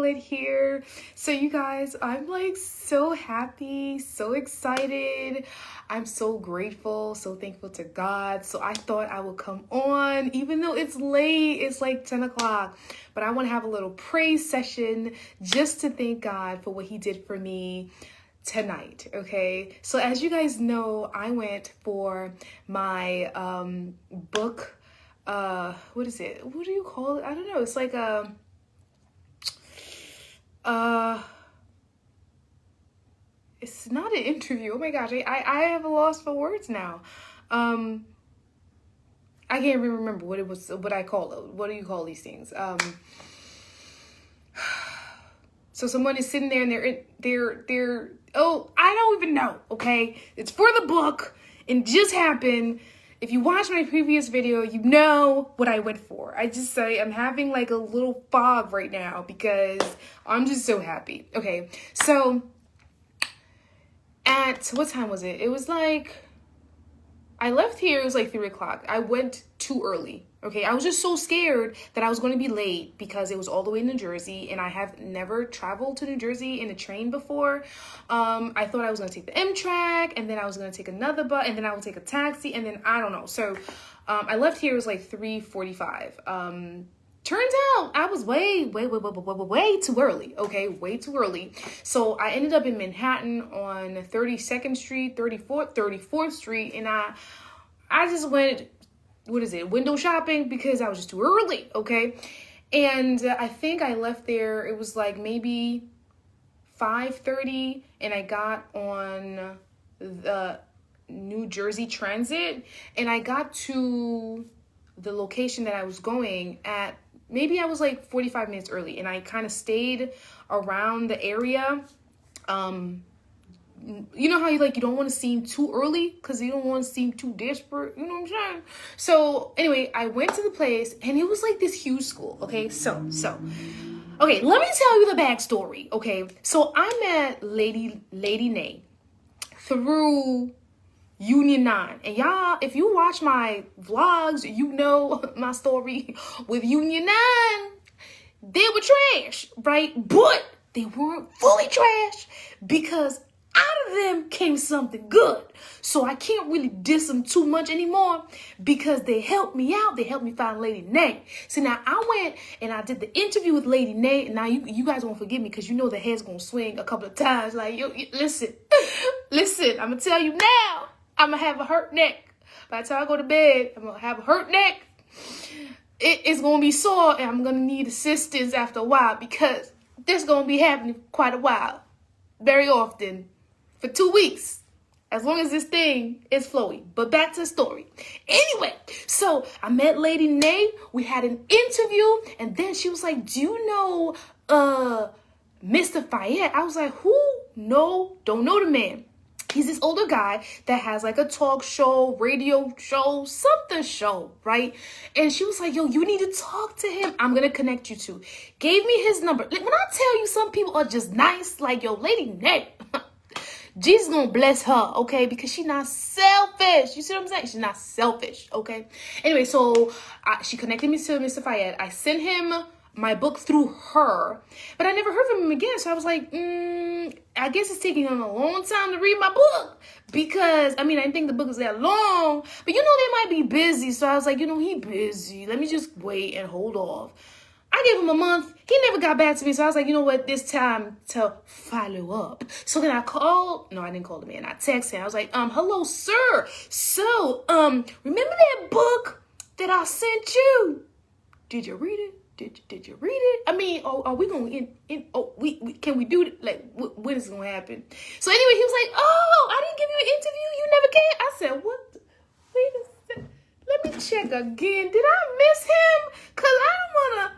Charlotte here. So you guys, I'm like so happy, so excited. I'm so grateful, so thankful to God. So I thought I would come on, even though it's late, it's like 10 o'clock. But I want to have a little praise session just to thank God for what he did for me tonight. Okay. So as you guys know, I went for my book. What is it? What do you call it? I don't know. It's like it's not an interview. Oh my gosh, I have a loss for words now. I can't even remember what it was, what I call it. What do you call these things? So someone is sitting there and they're oh, I don't even know. Okay, it's for the book and it just happened. If you watch my previous video, you know what I went for. I just say I'm having like a little fog right now because I'm just so happy. Okay, so at what time was it? It was like, I left here, it was like 3 o'clock. I went too early. Okay, I was just so scared that I was going to be late because it was all the way in New Jersey and I have never traveled to New Jersey in a train before. I thought I was going to take the Amtrak and then I was going to take another bus and then I would take a taxi and then I don't know. So I left here, it was like 3:45. Turns out I was way too early. Okay, way too early. So I ended up in Manhattan on 32nd Street, 34th Street, and I just went, window shopping because I was just too early. Okay, and I think I left there. It was like maybe 5:30, and I got on the New Jersey Transit, and I got to the location that I was going at. Maybe I was like 45 minutes early and I kind of stayed around the area. You know how you don't want to seem too early because you don't want to seem too desperate. You know what I'm saying? So anyway, I went to the place and it was like this huge school. Okay, so okay, let me tell you the backstory. Okay, so I met Lady Nay through Union 9. And y'all, if you watch my vlogs, you know my story with Union 9. They were trash, right? But they weren't fully trash because out of them came something good. So I can't really diss them too much anymore because they helped me out. They helped me find Lady Nay. So now I went and I did the interview with Lady Nay. And now you guys won't forgive me because you know the head's going to swing a couple of times. Like, listen, I'm going to tell you now. I'm going to have a hurt neck. By the time I go to bed, I'm going to have a hurt neck. It's going to be sore, and I'm going to need assistance after a while because this is going to be happening quite a while. Very often. For 2 weeks. As long as this thing is flowing. But back to the story. Anyway, so I met Lady Nay. We had an interview, and then she was like, do you know Mr. Fayette? I was like, who? No, don't know the man. He's this older guy that has like a talk show, radio show, something show, right? And she was like, yo, you need to talk to him. I'm going to connect you to. Gave me his number. Like, when I tell you some people are just nice, like, yo, Lady Nay, Jesus going to bless her, okay? Because she's not selfish. You see what I'm saying? She's not selfish, okay? Anyway, so she connected me to Mr. Fayette. I sent him my book through her, but I never heard from him again. So I was like, I guess it's taking him a long time to read my book because, I didn't think the book was that long, but they might be busy. So I was like, he busy. Let me just wait and hold off. I gave him a month. He never got back to me. So I was like, you know what? This time to follow up. So then I called. No, I didn't call the man. I texted him. I was like, hello, sir. So, remember that book that I sent you? Did you read it? Did you read it? Are we going can we do it? Like, when is it going to happen? So anyway, he was like, oh, I didn't give you an interview. You never came. I said, what? Wait a second. Let me check again. Did I miss him? Because I don't want to.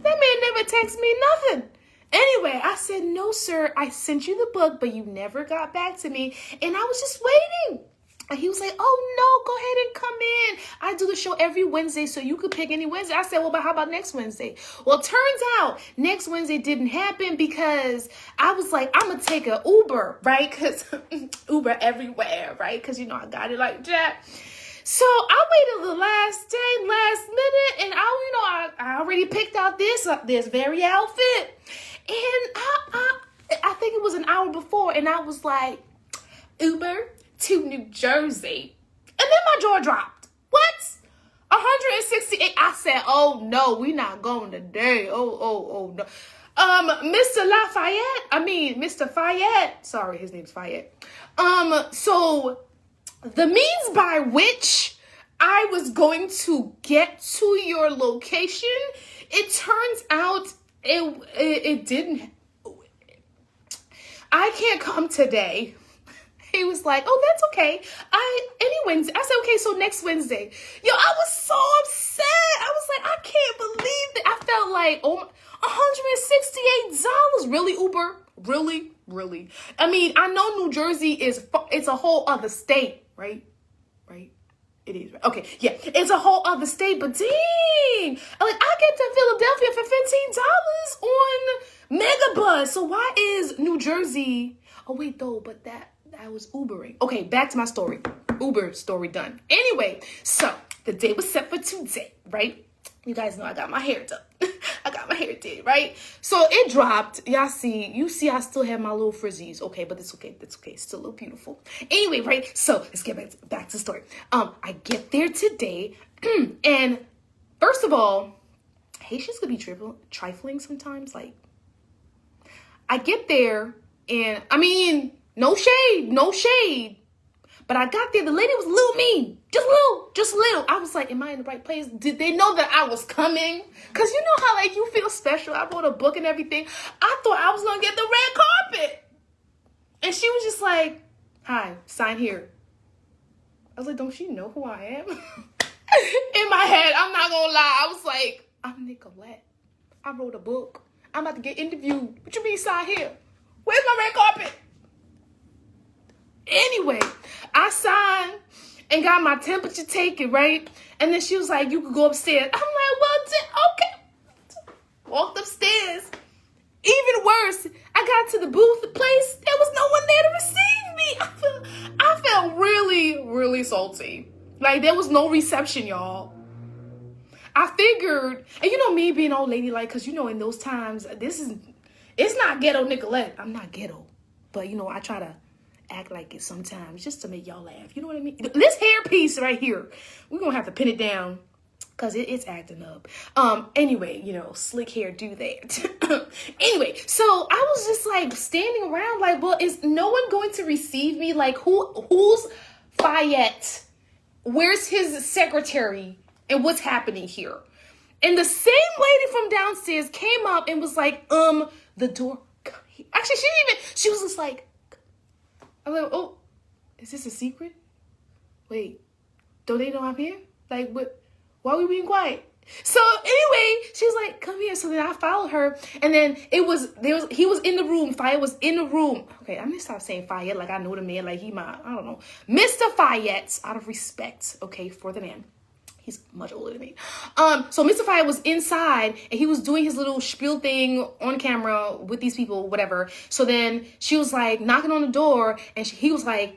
That man never texted me nothing. Anyway, I said, no, sir. I sent you the book, but you never got back to me. And I was just waiting. And he was like, oh, no, go ahead and come in. I do the show every Wednesday, so you could pick any Wednesday. I said, well, but how about next Wednesday? Well, turns out next Wednesday didn't happen because I was like, I'm going to take an Uber, right? Because Uber everywhere, right? Because, I got it like that. So I waited the last minute, and I already picked out this very outfit. And I think it was an hour before, and I was like, Uber to New Jersey. And then my jaw dropped. What? 168. I said, oh no, we not going today. Oh no. Mr. Fayette. Sorry, his name's Fayette. So the means by which I was going to get to your location, it turns out it didn't. I can't come today. He was like, oh, that's okay. Any Wednesday. I said, okay, so next Wednesday. Yo, I was so upset. I was like, I can't believe that. I felt like, oh, $168. Really, Uber? Really? I mean, I know New Jersey it's a whole other state, right? Right? It is. Okay, yeah, it's a whole other state, but dang. Like, I get to Philadelphia for $15 on Megabus. So why is New Jersey? Oh, wait, though, but that was Ubering. Okay, back to my story. Uber story done. Anyway, so the day was set for today, right? You guys know I got my hair done. I got my hair did, right? So it dropped. You see I still have my little frizzies. Okay, but it's okay. It's okay. It's still look beautiful. Anyway, right? So let's get back to the story. I get there today, and first of all, Haitians could be trifling sometimes. Like, I get there, and I mean, no shade. But I got there, the lady was a little mean. Just a little. I was like, am I in the right place? Did they know that I was coming? Because you know how, like, you feel special. I wrote a book and everything. I thought I was going to get the red carpet. And she was just like, hi, sign here. I was like, don't she know who I am? In my head, I'm not going to lie. I was like, I'm Nicolette. I wrote a book. I'm about to get interviewed. What you mean sign here? Where's my red carpet? Anyway, I signed and got my temperature taken, right? And then she was like, you could go upstairs. I'm like, well, okay. Walked upstairs. Even worse, I got to the booth place. There was no one there to receive me. I felt really, really salty. Like, there was no reception, y'all. I figured, and you know me being old lady, like, because, you know, in those times, it's not ghetto Nicolette. I'm not ghetto. But, you know, I try to act like it sometimes just to make y'all laugh. You know what I mean? This hair piece right here, we're going to have to pin it down because it's acting up. Anyway, you know, slick hair do that. Anyway, so I was just like standing around like, well, is no one going to receive me? Like, who's Fayette? Where's his secretary? And what's happening here? And the same lady from downstairs came up and was like, the door. Actually, she was just like, I'm like, oh, is this a secret? Wait, don't they know I'm here? Like, what? Why are we being quiet? So anyway, she was like, come here. So then I followed her, and then he was in the room. Fayette was in the room. Okay, I'm gonna stop saying Fayette like I know the man, like he I don't know, Mr. Fayette, out of respect, okay, for the man. He's much older than me. So Mr. Fayette was inside and he was doing his little spiel thing on camera with these people, whatever. So then she was like knocking on the door and he was like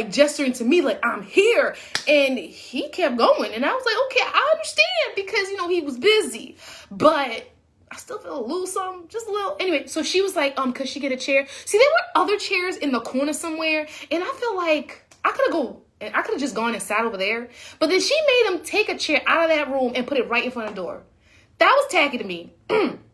gesturing to me like, I'm here. And he kept going. And I was like, okay, I understand because, you know, he was busy. But I still feel a little something, just a little. Anyway, so she was like, could she get a chair? See, there were other chairs in the corner somewhere. And I feel like I could have just gone and sat over there. But then she made him take a chair out of that room and put it right in front of the door. That was tacky to me.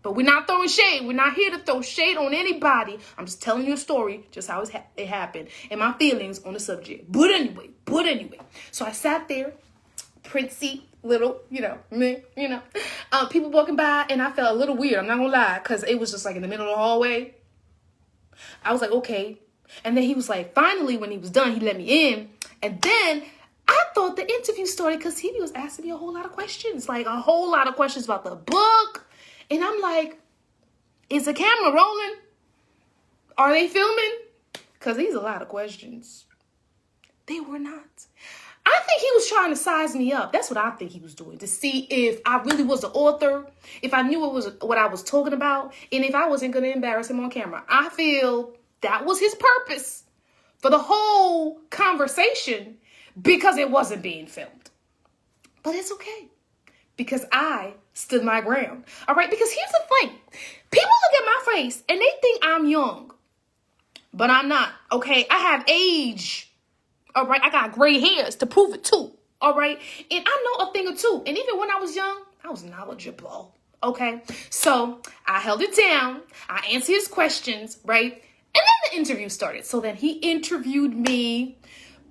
But we're not throwing shade. We're not here to throw shade on anybody. I'm just telling you a story, just how it happened, and my feelings on the subject. But anyway. So I sat there, princey, little, people walking by, and I felt a little weird. I'm not going to lie, because it was just like in the middle of the hallway. I was like, okay. And then he was like, finally, when he was done, he let me in. And then I thought the interview started because he was asking me a whole lot of questions. Like a whole lot of questions about the book. And I'm like, is the camera rolling? Are they filming? Because these are a lot of questions. They were not. I think he was trying to size me up. That's what I think he was doing. To see if I really was the author. If I knew what I was talking about. And if I wasn't going to embarrass him on camera. I feel that was his purpose for the whole conversation because it wasn't being filmed. But it's okay because I stood my ground. All right, because here's the thing. People look at place and they think I'm young, but I'm not, okay? I have age, all right? I got gray hairs to prove it too, all right? And I know a thing or two. And even when I was young, I was knowledgeable, okay? So I held it down. I answered his questions, right? And then the interview started. So then he interviewed me.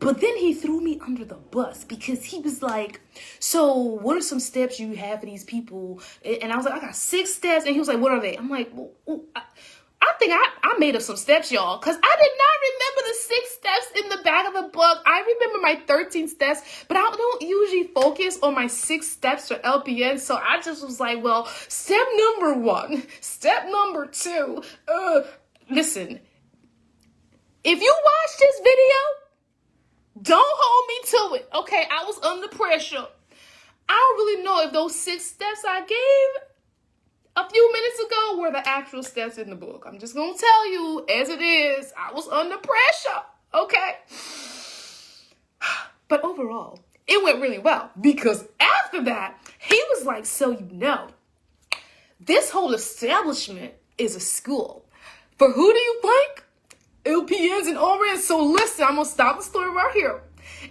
But then he threw me under the bus because he was like, so what are some steps you have for these people? And I was like, I got 6 steps. And he was like, what are they? I'm like, well, I think I made up some steps, y'all, because I did not remember the 6 steps in the back of the book. I remember my 13 steps, but I don't usually focus on my 6 steps for LPN. So I just was like, well, step number 1, step number 2. Listen, if you watch this video, don't hold me to it, okay? I was under pressure. I don't really know if those 6 steps I gave a few minutes ago were the actual steps in the book. I'm just going to tell you as it is. I was under pressure, okay? But overall, it went really well because after that, he was like, so you know, this whole establishment is a school. For who do you think? LPNs and RNs. So listen, I'm going to stop the story right here.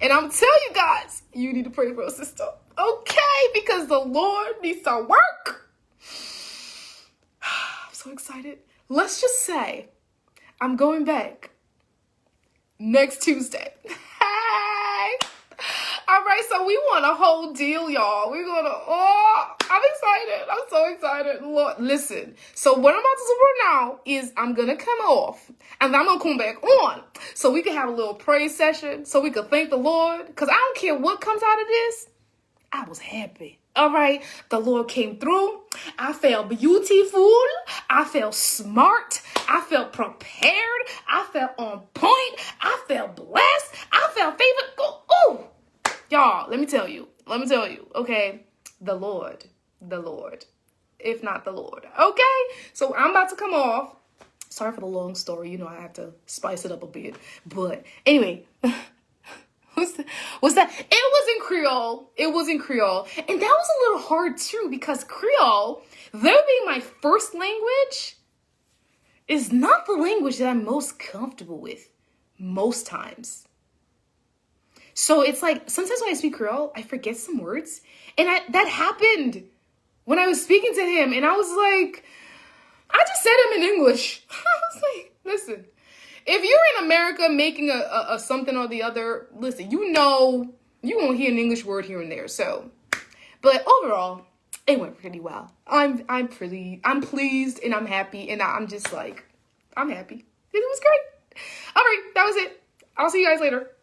And I'm going to tell you guys, you need to pray for a sister. Okay? Because the Lord needs to work. I'm so excited. Let's just say I'm going back next Tuesday. Hey! All right, so we want a whole deal, y'all. We're going to, I'm excited. I'm so excited. Lord, listen. So what I'm about to do right now is I'm going to come off and I'm going to come back on so we can have a little praise session so we can thank the Lord. Because I don't care what comes out of this. I was happy. All right. The Lord came through. I felt beautiful. I felt smart. I felt prepared. I felt on point. I felt blessed. I felt favored. Ooh. Y'all, let me tell you, okay, the Lord, if not the Lord, okay? So I'm about to come off. Sorry for the long story. You know, I have to spice it up a bit. But anyway, what's that? It was in Creole. And that was a little hard too because Creole, though being my first language, is not the language that I'm most comfortable with most times. So it's like, sometimes when I speak Creole, I forget some words. And that happened when I was speaking to him. And I was like, I just said them in English. I was like, listen, if you're in America making a something or the other, listen, you know, you won't hear an English word here and there. So, but overall, it went pretty well. I'm pleased and I'm happy. And I'm just like, I'm happy. It was great. All right, that was it. I'll see you guys later.